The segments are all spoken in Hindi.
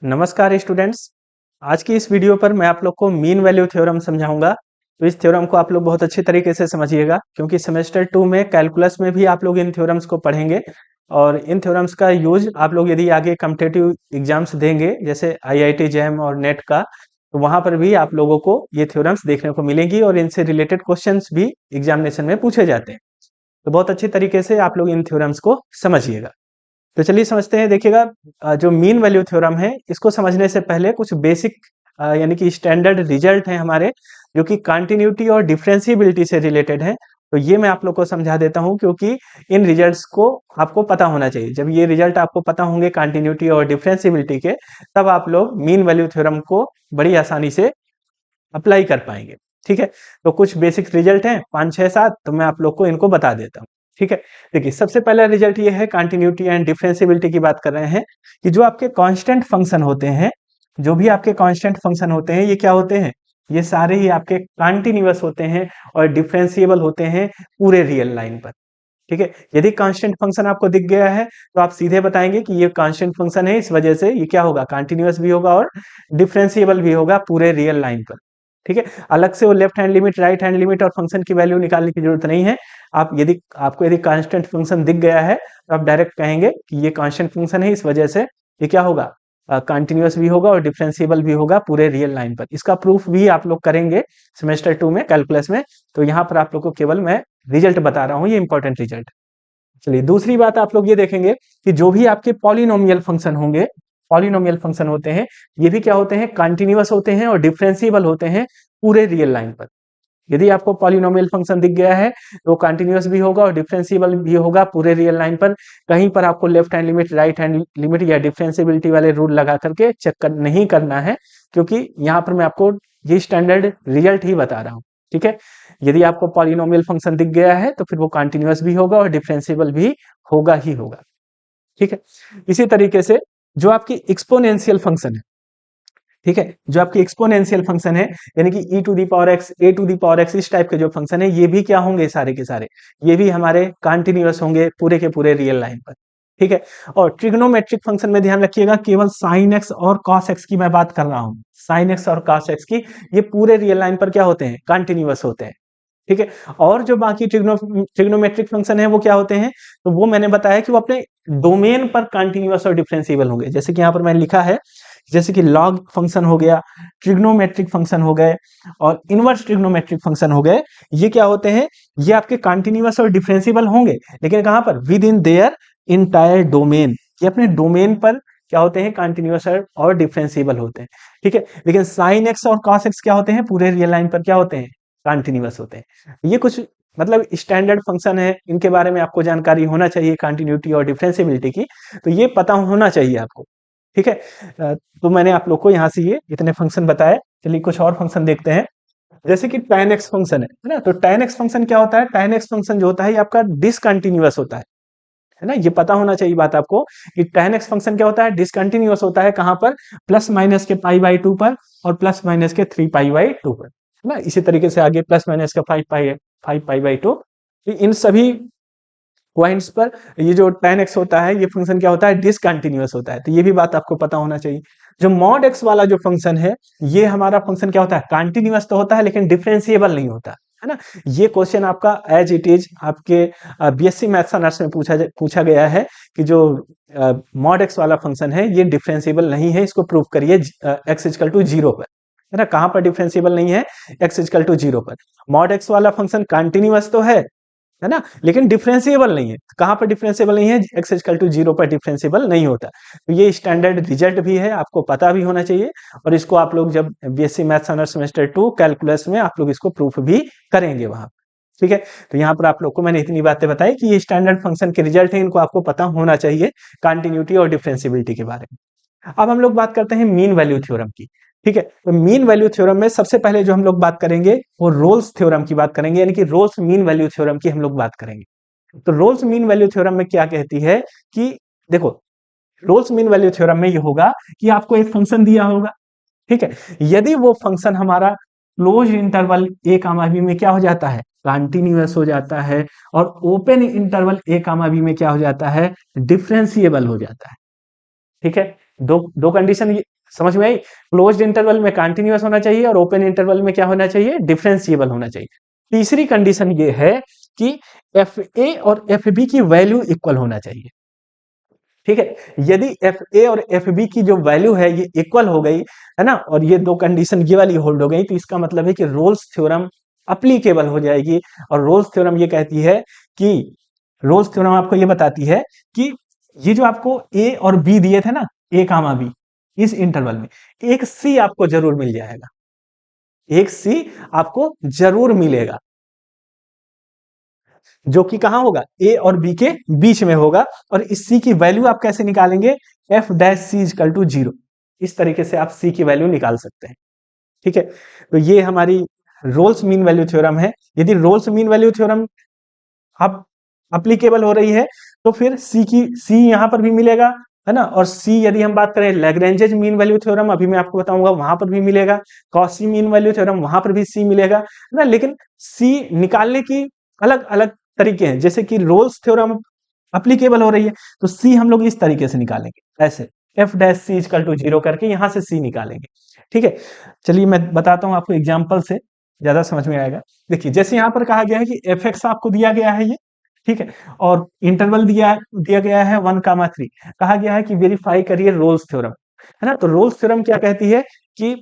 नमस्कार स्टूडेंट्स। आज की इस वीडियो पर मैं आप लोग को मीन वैल्यू थ्योरम समझाऊंगा। तो इस थ्योरम को आप लोग बहुत अच्छे तरीके से समझिएगा, क्योंकि सेमेस्टर 2 में कैलकुलस में भी आप लोग इन थ्योरम्स को पढ़ेंगे और इन थ्योरम्स का यूज आप लोग यदि आगे कॉम्पिटिटिव एग्जाम्स देंगे जैसे आईआईटी जैम और नेट का, तो वहां पर भी आप लोगों को ये थ्योरम्स देखने को मिलेंगी और इनसे रिलेटेड क्वेश्चंस भी एग्जामिनेशन में पूछे जाते हैं। तो बहुत अच्छी तरीके से आप लोग इन थ्योरम्स को समझिएगा। तो चलिए समझते हैं। देखिएगा, जो मीन वैल्यू थ्योरम है इसको समझने से पहले कुछ बेसिक यानी कि स्टैंडर्ड रिजल्ट हैं हमारे, जो कि कंटिन्यूटी और डिफरेंशिएबिलिटी से रिलेटेड है। तो ये मैं आप लोग को समझा देता हूं, क्योंकि इन रिजल्ट्स को आपको पता होना चाहिए। जब ये रिजल्ट आपको पता होंगे कंटिन्यूटी और डिफरेंशिएबिलिटी के, तब आप लोग मीन वैल्यू थ्योरम को बड़ी आसानी से अप्लाई कर पाएंगे। ठीक है, तो कुछ बेसिक रिजल्ट हैं 5 6 7, तो मैं आप लोग को इनको बता देता हूँ। ठीक है, देखिए सबसे पहला रिजल्ट ये है, कंटिन्यूटी एंड डिफरेंशिएबिलिटी की बात कर रहे हैं कि जो आपके कांस्टेंट फंक्शन होते हैं, जो भी आपके कांस्टेंट फंक्शन होते हैं, ये क्या होते हैं? ये सारे ही आपके कंटिन्यूअस होते हैं और डिफरेंशिएबल होते हैं पूरे रियल लाइन पर। ठीक है, यदि कांस्टेंट फंक्शन आपको दिख गया है तो आप सीधे बताएंगे कि ये कांस्टेंट फंक्शन है, इस वजह से ये क्या होगा, कंटिन्यूअस भी होगा और डिफरेंशिएबल भी होगा पूरे रियल लाइन पर। ठीक है, अलग से वो left hand limit, right hand limit और फंक्शन की वैल्यू निकालने की जरूरत नहीं है। आप यदि आपको यदि कांस्टेंट फंक्शन दिख गया है तो आप डायरेक्ट कहेंगे कि ये कांस्टेंट फंक्शन है, इस वजह से ये क्या होगा, कंटिन्यूअस भी होगा और डिफरेंशिएबल भी होगा पूरे रियल लाइन पर। इसका प्रूफ भी आप लोग करेंगे सेमेस्टर 2 में कैलकुलस में। तो यहाँ पर आप लोग को केवल मैं रिजल्ट बता रहा हूँ, ये इंपॉर्टेंट रिजल्ट। चलिए दूसरी बात आप लोग ये देखेंगे कि जो भी आपके पॉलिनोमियल फंक्शन होंगे, पॉलिनोमियल फंक्शन होते हैं, ये भी क्या होते हैं, कंटिन्यूअस होते हैं और डिफरेंशिएबल होते हैं पूरे रियल लाइन पर। यदि आपको पॉलिनोमियल फंक्शन दिख गया है तो कंटिन्यूअस भी होगा और डिफरेंशिएबल भी होगा पूरे रियल लाइन पर। कहीं पर आपको left hand limit, right hand limit या डिफरेंशिएबिलिटी वाले रूल लगा करके चेक नहीं करना है, क्योंकि यहाँ पर मैं आपको ये स्टैंडर्ड रिजल्ट ही बता रहा हूँ। ठीक है, यदि आपको पॉलिनोमियल फंक्शन दिख गया है तो फिर वो कंटिन्यूअस भी होगा और डिफरेंशिएबल भी होगा ही होगा। ठीक है, इसी तरीके से जो आपकी एक्सपोनेंशियल फंक्शन है, ठीक है, जो आपकी एक्सपोनेंशियल फंक्शन है यानी कि e to the power x, a to the power x, इस टाइप के जो फंक्शन है, ये भी क्या होंगे, सारे के सारे ये भी हमारे कंटिन्यूअस होंगे पूरे के पूरे रियल लाइन पर। ठीक है, और ट्रिग्नोमेट्रिक फंक्शन में ध्यान रखिएगा, केवल साइन एक्स और कॉस एक्स की मैं बात कर रहा हूं, साइन एक्स और कॉस एक्स की, ये पूरे रियल लाइन पर क्या होते हैं, कंटिन्यूअस होते हैं। ठीक है, और जो बाकी ट्रिग्नोमेट्रिक फंक्शन है वो क्या होते हैं, तो वो मैंने बताया कि वो अपने डोमेन पर कंटिन्यूअस और डिफरेंशिएबल होंगे। जैसे कि यहाँ पर मैंने लिखा है, जैसे कि लॉग फंक्शन हो गया, ट्रिग्नोमेट्रिक फंक्शन हो गए और इनवर्स ट्रिग्नोमेट्रिक फंक्शन हो गए, ये क्या होते हैं, ये आपके कंटिन्यूअस और डिफरेंशिएबल होंगे, लेकिन कहां पर, with in their entire domain, ये अपने डोमेन पर क्या होते हैं, कंटिन्यूअस और डिफरेंशिएबल होते हैं। ठीक है, लेकिन साइन एक्स और कॉस एक्स क्या होते हैं, पूरे रियल लाइन पर क्या होते हैं, कंटिन्यूअस होते हैं। ये कुछ मतलब स्टैंडर्ड फंक्शन है, इनके बारे में आपको जानकारी होना चाहिए, कंटिन्यूटी और डिफरेंशिएबिलिटी की, तो ये पता होना चाहिए आपको। ठीक है, तो मैंने आप लोग को यहाँ से ये इतने फंक्शन बताए। चलिए कुछ और फंक्शन देखते हैं, जैसे कि tan x फंक्शन है ना। तो tan x फंक्शन क्या होता है, tan x फंक्शन जो होता है ये आपका डिसकंटिन्यूअस होता है ना। ये पता होना चाहिए बात आपको कि tan x फंक्शन क्या होता है, डिसकंटिन्यूअस होता है। कहां पर, प्लस माइनस के π/2 पर और प्लस माइनस के 3π/2 पर, है ना। इसी तरीके से आगे प्लस माइनस का 5π/2, इन सभी पॉइंट्स पर ये जो tan x होता है, ये फंक्शन क्या होता है, डिसकंटिन्यूअस होता है। तो ये भी बात आपको पता होना चाहिए। जो mod x वाला जो फंक्शन है, ये हमारा फंक्शन क्या होता है, कंटिन्यूअस तो होता है लेकिन डिफरेंशिएबल नहीं होता है ना। ये क्वेश्चन आपका एज इट इज आपके बीएससी मैथ्स ऑनर्स में पूछा गया है कि जो mod x वाला फंक्शन है ये डिफरेंशिएबल नहीं है, इसको प्रूव करिए x इक्वल टू 0 पर, है ना। कहां पर डिफरेंशिएबल नहीं है, x इक्वल टू 0 पर। mod x वाला फंक्शन कंटिन्यूअस तो है ना, लेकिन डिफरेंशिएबल नहीं है। कहां पर डिफरेंशिएबल नहीं है, x इक्वल टू 0 पर डिफरेंशिएबल नहीं होता। तो ये स्टैंडर्ड रिजल्ट भी है, आपको पता भी होना चाहिए, और इसको आप लोग जब BSc maths honours semester 2 calculus में आप लोग इसको प्रूफ भी करेंगे वहां। ठीक है, तो यहाँ पर आप लोग को मैंने इतनी बातें बताई कि ये स्टैंडर्ड फंक्शन के रिजल्ट है, इनको आपको पता होना चाहिए कंटिन्यूटी और डिफरेंशिएबिलिटी के बारे में। अब हम लोग बात करते हैं मीन वैल्यू थ्योरम की। ठीक है, तो मीन वैल्यू थ्योरम में सबसे पहले जो हम लोग बात करेंगे वो रोल्स थ्योरम की बात करेंगे, यानी कि रोल्स मीन वैल्यू थ्योरम की हम लोग बात करेंगे। तो रोल्स मीन वैल्यू थ्योरम में क्या कहती है कि देखो, रोल्स मीन वैल्यू थ्योरम में ये होगा कि आपको एक फंक्शन दिया होगा, ठीक है, यदि वो फंक्शन हमारा close interval a comma b में क्या हो जाता है, कंटिन्यूअस हो जाता है, और open interval a comma b में क्या हो जाता है, डिफरेंशिएबल हो जाता है। ठीक है, दो दो कंडीशन समझ में आई। क्लोज्ड इंटरवल में कंटिन्यूअस होना चाहिए और ओपन इंटरवल में क्या होना चाहिए, डिफरेंशिएबल होना चाहिए। तीसरी कंडीशन ये है कि एफ ए और एफ बी की वैल्यू इक्वल होना चाहिए। ठीक है, यदि एफ ए और एफ बी की जो वैल्यू है ये इक्वल हो गई है ना, और ये दो कंडीशन ये वाली होल्ड हो गई, तो इसका मतलब है कि रोल्स थ्योरम अप्लीकेबल हो जाएगी। और रोल्स थ्योरम ये कहती है कि रोल्स थ्योरम आपको ये बताती है कि ये जो आपको ए और बी दिए थे ना, ए कामा बी, इस इंटरवल में एक सी आपको जरूर मिल जाएगा, एक सी आपको जरूर मिलेगा, जो कि कहां होगा, ए और बी के बीच में होगा। और इस सी की वैल्यू आप कैसे निकालेंगे, F dash C equal to 0, इस तरीके से आप सी की वैल्यू निकाल सकते हैं। ठीक है, तो ये हमारी रोल्स मीन वैल्यू थ्योरम है। यदि रोल्स मीन वैल्यू थ्योरम अब अप्लीकेबल हो रही है तो फिर सी यहां पर भी मिलेगा, है ना। और सी यदि हम बात करें लैग्रेंजेज मीन वैल्यू थ्योरम, अभी मैं आपको बताऊंगा, वहां पर भी मिलेगा। कॉची मीन वैल्यू थ्योरम, वहां पर भी सी मिलेगा, है ना। लेकिन सी निकालने की अलग अलग तरीके हैं। जैसे कि रोल्स थ्योरम अप्लीकेबल हो रही है तो सी हम लोग इस तरीके से निकालेंगे, ऐसे F dash C equal to 0 करके यहां से सी निकालेंगे। ठीक है, चलिए मैं बताता हूं आपको एग्जाम्पल से, ज्यादा समझ में आएगा। देखिए, जैसे यहां पर कहा गया है कि एफ एक्स आपको दिया गया है ये, ठीक है, और इंटरवल दिया गया है 1,3, कहा गया है कि वेरीफाई करिए रोल्स थ्योरम, है ना। तो रोल्स थ्योरम क्या कहती है कि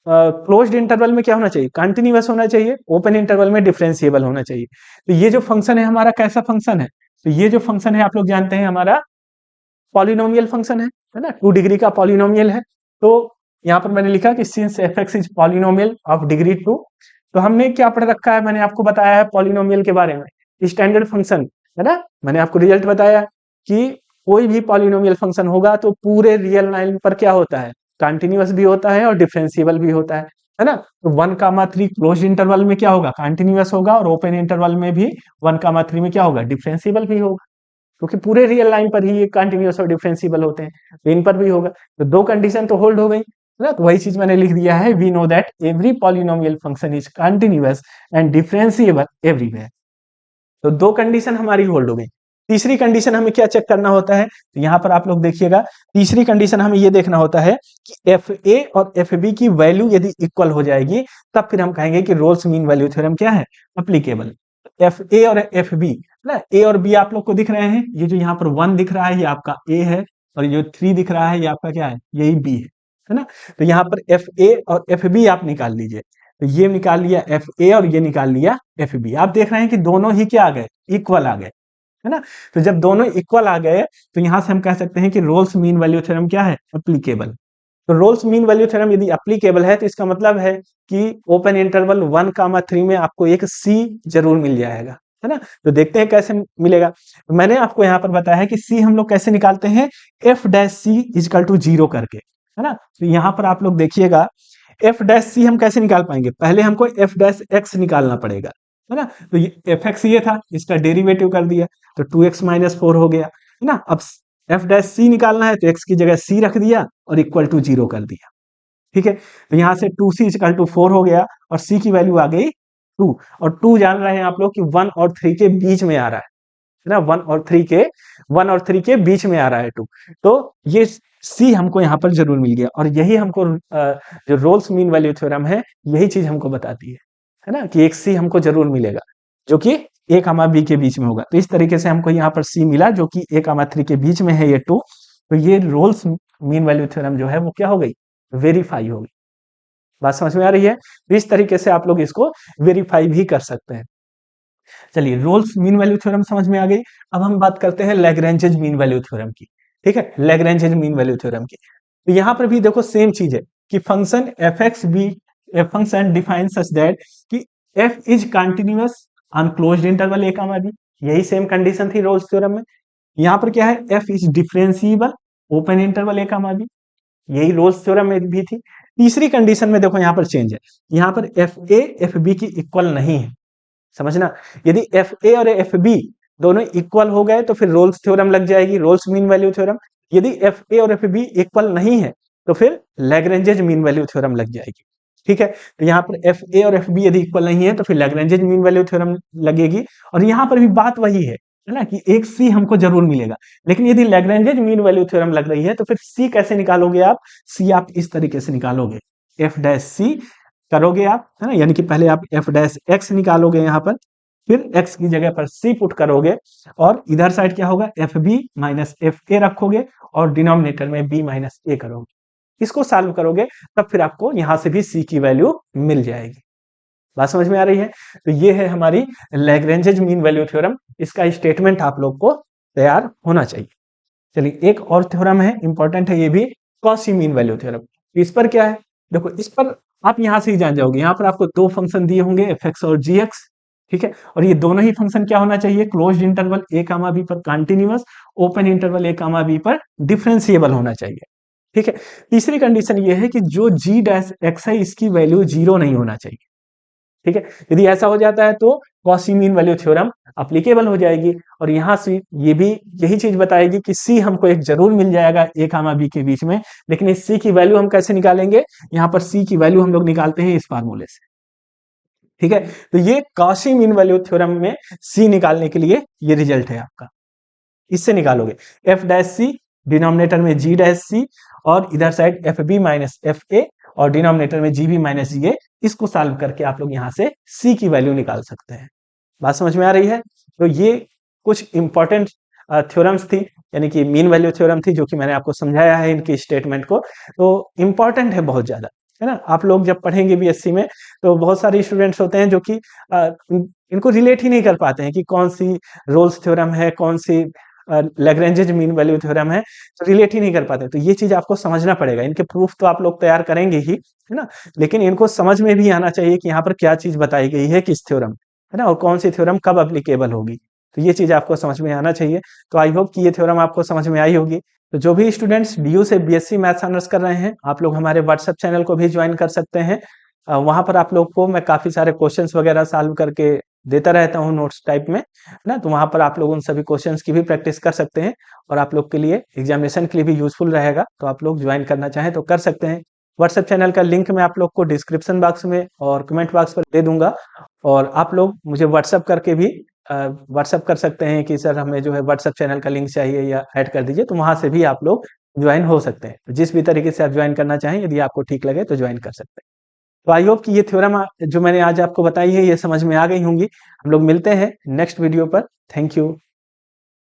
क्लोज्ड इंटरवल में क्या होना चाहिए, कंटिन्यूअस होना चाहिए, ओपन इंटरवल में डिफरेंशिएबल होना चाहिए। तो ये जो फंक्शन है हमारा कैसा फंक्शन है, तो ये जो फंक्शन है आप लोग जानते हैं हमारा पॉलिनोमियल फंक्शन है ना, 2 डिग्री का पॉलिनोमियल है। तो यहाँ पर मैंने लिखा कि since F x is polynomial of degree 2, तो हमने क्या पढ़ रखा है, मैंने आपको बताया है पॉलिनोमियल के बारे में, स्टैंडर्ड फंक्शन, है ना। मैंने आपको रिजल्ट बताया कि कोई भी पॉलिनोमियल फंक्शन होगा तो पूरे रियल लाइन पर क्या होता है, कंटिन्यूअस भी होता है और डिफरेंशिएबल भी होता है ना। तो 1,3 क्लोज इंटरवल में क्या होगा, कंटिन्यूअस होगा, और ओपन इंटरवल में भी 1,3 में क्या होगा, डिफरेंशिएबल भी होगा, क्योंकि पूरे रियल लाइन पर ही ये कंटिन्यूअस और डिफरेंशिएबल होते हैं, तो इन पर भी होगा। तो दो कंडीशन तो होल्ड हो गई, है ना। तो वही चीज मैंने लिख दिया है, we know that every polynomial function is continuous and differentiable everywhere. तो दो कंडीशन हमारी होल्ड हो गई। तीसरी कंडीशन हमें क्या चेक करना होता है, तो यहाँ पर आप लोग देखिएगा, तीसरी कंडीशन हमें ये देखना होता है कि एफ ए और एफ बी की वैल्यू यदि इक्वल हो जाएगी, तब फिर हम कहेंगे कि रोल्स मीन वैल्यू थ्योरम क्या है, अप्लीकेबल। एफ ए और एफ बी ना, ए और बी आप लोग को दिख रहे हैं, ये जो यहाँ पर 1 दिख रहा है ये आपका ए है, और ये 3 दिख रहा है ये आपका क्या है, यही बी है ना। तो यहाँ पर एफ ए और एफ बी आप निकाल लीजिए, तो ये निकाल लिया एफ ए और ये निकाल लिया एफ बी। आप देख रहे हैं कि दोनों ही क्या आ गए, इक्वल आ गए, है ना। तो जब दोनों इक्वल आ गए तो यहां से हम कह सकते हैं कि रोल्स मीन वैल्यू थ्योरम क्या है, एप्लीकेबल। तो रोल्स मीन वैल्यू थ्योरम यदि एप्लीकेबल है तो इसका मतलब है कि ओपन इंटरवल 1,3 में आपको एक सी जरूर मिल जाएगा, है ना। तो देखते हैं कैसे मिलेगा। तो मैंने आपको यहाँ पर बताया है कि सी हम लोग कैसे निकालते हैं, F dash C equal to 0 करके, है ना। तो यहाँ पर आप लोग देखिएगा, एफ डैश सी हम कैसे निकाल पाएंगे, पहले हमको एफ डैश एक्स निकालना पड़ेगा, है ना। तो ये एफ एक्स ये था, इसका डेरिवेटिव कर दिया तो 2x-4 हो गया, है ना। अब एफ डैश सी निकालना है तो x की जगह c रख दिया और इक्वल टू 0 कर दिया। ठीक है, तो यहां से 2c इक्वल टू 4 हो गया और c की वैल्यू आ गई 2। और 2 जान रहे हैं आप लोग कि 1 और 3 के बीच में आ रहा है ना, 1 और 3 के बीच में आ रहा है 2। तो ये सी हमको यहाँ पर जरूर मिल गया, और यही हमको जो रोल्स मीन वैल्यू थ्योरम है यही चीज हमको बताती है ना, कि एक सी हमको जरूर मिलेगा जो कि ए कामा बी के बीच में होगा। तो इस तरीके से हमको यहाँ पर सी मिला जो कि ए कामा 3 के बीच में है, ये 2। तो ये रोल्स मीन वैल्यू थ्योरम जो है वो क्या हो गई, वेरीफाई हो गई। बात समझ में आ रही है। तो इस तरीके से आप लोग इसको वेरीफाई भी कर सकते हैं। चलिए, रोल्स मीन वैल्यू थ्योरम समझ में आ गई। अब हम बात करते हैं लैग्रेंजेज मीन वैल्यू थ्योरम की। ठीक है, लैग्रेंजेज मीन वैल्यू थ्योरम की। तो यहाँ पर भी देखो सेम चीज है कि function F X B, function define such that कि F is continuous on closed interval A comma B, यही सेम कंडीशन थी रोल्स थ्योरम में। यहाँ पर क्या है, F is differentiable open interval A comma B, यही रोल्स थ्योरम में भी थी। तीसरी कंडीशन में देखो यहाँ पर चेंज है, यहाँ पर एफ ए एफ बी की इक्वल नहीं है, समझना। यदि एफ ए और एफ बी दोनों इक्वल हो गए तो फिर रोल्स थ्योरम लग जाएगी, रोल्स मीन वैल्यू थ्योरम। यदि एफ ए और एफ बी इक्वल नहीं है तो फिर लैग्रेंजेज मीन वैल्यू थ्योरम लग जाएगी। ठीक है, तो यहाँ पर एफ ए और एफ बी यदि इक्वल नहीं है तो फिर लैग्रेंजेज मीन वैल्यू थ्योरम लगेगी। और यहाँ पर भी बात वही है है ना, कि एक सी हमको जरूर मिलेगा। लेकिन यदि लैग्रेंजेज मीन वैल्यू थ्योरम लग रही है तो फिर सी कैसे निकालोगे आप? सी आप इस तरीके से निकालोगे, एफ डैश सी करोगे आप, है ना, यानी कि पहले आप एफ डैश एक्स निकालोगे यहाँ पर, फिर एक्स की जगह पर सी पुट करोगे, और इधर साइड क्या होगा, F B minus F A रखोगे, और डिनोमिनेटर में बी माइनस ए करोगे। इसको सॉल्व करोगे तब फिर आपको यहां से भी सी की वैल्यू मिल जाएगी। बात समझ में आ रही है? तो ये है हमारी लैग्रेंजेज मीन वैल्यू थ्योरम। इसका स्टेटमेंट आप लोग को तैयार होना चाहिए। चलिए, एक और थ्योरम है, इंपॉर्टेंट है ये भी, कॉची मीन वैल्यू थ्योरम। इस पर क्या है, देखो इस पर आप यहां से ही जान जाओगे। यहाँ पर आपको दो फंक्शन दिए होंगे, एफ एक्स और जी एक्स, ठीक है, और ये दोनों ही फंक्शन क्या होना चाहिए, closed interval A comma B पर continuous, open interval A comma B पर डिफरेंशिएबल होना चाहिए, ठीक है। तीसरी कंडीशन ये है कि जो जी डैश एक्स है इसकी वैल्यू जीरो नहीं होना चाहिए, ठीक है। यदि ऐसा हो जाता है तो Cauchy mean value theorem applicable हो जाएगी, और यहां से ये भी यही चीज बताएगी कि सी हमको एक जरूर मिल जाएगा ए कामा बी के बीच में। लेकिन इस सी की वैल्यू हम कैसे निकालेंगे, यहाँ पर सी की वैल्यू हम लोग निकालते हैं इस फार्मूले से, ठीक है। तो ये कॉची मीन वैल्यू थ्योरम में सी निकालने के लिए ये रिजल्ट है आपका। इससे निकालोगे एफ डैश सी, डिनोमिनेटर में जी डैश सी, और इधर side F B minus F A, और डिनोमिनेटर में जी बी माइनस जी ए। इसको सॉल्व करके आप लोग यहाँ से सी की वैल्यू निकाल सकते हैं। बात समझ में आ रही है? तो ये कुछ इंपॉर्टेंट थ्योरम्स थी, यानी कि मीन वैल्यू थ्योरम थी, जो कि मैंने आपको समझाया है इनकी स्टेटमेंट को। तो इंपॉर्टेंट है बहुत ज्यादा, है ना। आप लोग जब पढ़ेंगे बीएससी में तो बहुत सारे स्टूडेंट्स होते हैं जो कि इनको रिलेट ही नहीं कर पाते हैं कि कौन सी रोल्स थ्योरम है, कौन सी लैग्रेंजेज मीन वैल्यू थ्योरम है, तो रिलेट ही नहीं कर पाते। तो ये चीज आपको समझना पड़ेगा। इनके प्रूफ तो आप लोग तैयार करेंगे ही, है ना, लेकिन इनको समझ में भी आना चाहिए कि यहाँ पर क्या चीज बताई गई है किस थ्योरम, है ना, और कौन सी थ्योरम कब अप्लीकेबल होगी। तो ये चीज आपको समझ में आना चाहिए। तो आई होप कि ये थ्योरम आपको समझ में आई होगी। तो जो भी स्टूडेंट्स डीयू से बीएससी मैथ्स ऑनर्स कर रहे हैं, आप लोग हमारे व्हाट्सएप चैनल को भी ज्वाइन कर सकते हैं। वहां पर आप लोग को मैं काफी सारे क्वेश्चंस वगैरह सॉल्व करके देता रहता हूँ नोट्स टाइप में, है ना। तो वहां पर आप लोग उन सभी क्वेश्चंस की भी प्रैक्टिस कर सकते हैं, और आप लोग के लिए एग्जामिनेशन के लिए भी यूजफुल रहेगा। तो आप लोग ज्वाइन करना चाहें तो कर सकते हैं। व्हाट्सएप चैनल का लिंक मैं आप लोग को डिस्क्रिप्शन बॉक्स में और कमेंट बॉक्स पर दे दूंगा, और आप लोग मुझे व्हाट्सएप करके भी व्हाट्सएप कर सकते हैं कि सर हमें जो है व्हाट्सएप चैनल का लिंक चाहिए या ऐड कर दीजिए। तो वहां से भी आप लोग ज्वाइन हो सकते हैं। तो जिस भी तरीके से आप ज्वाइन करना चाहें, यदि आपको ठीक लगे तो ज्वाइन कर सकते हैं। तो आई होप कि ये थ्योरम जो मैंने आज आपको बताई है ये समझ में आ गई होंगी। हम लोग मिलते हैं नेक्स्ट वीडियो पर। Thank you.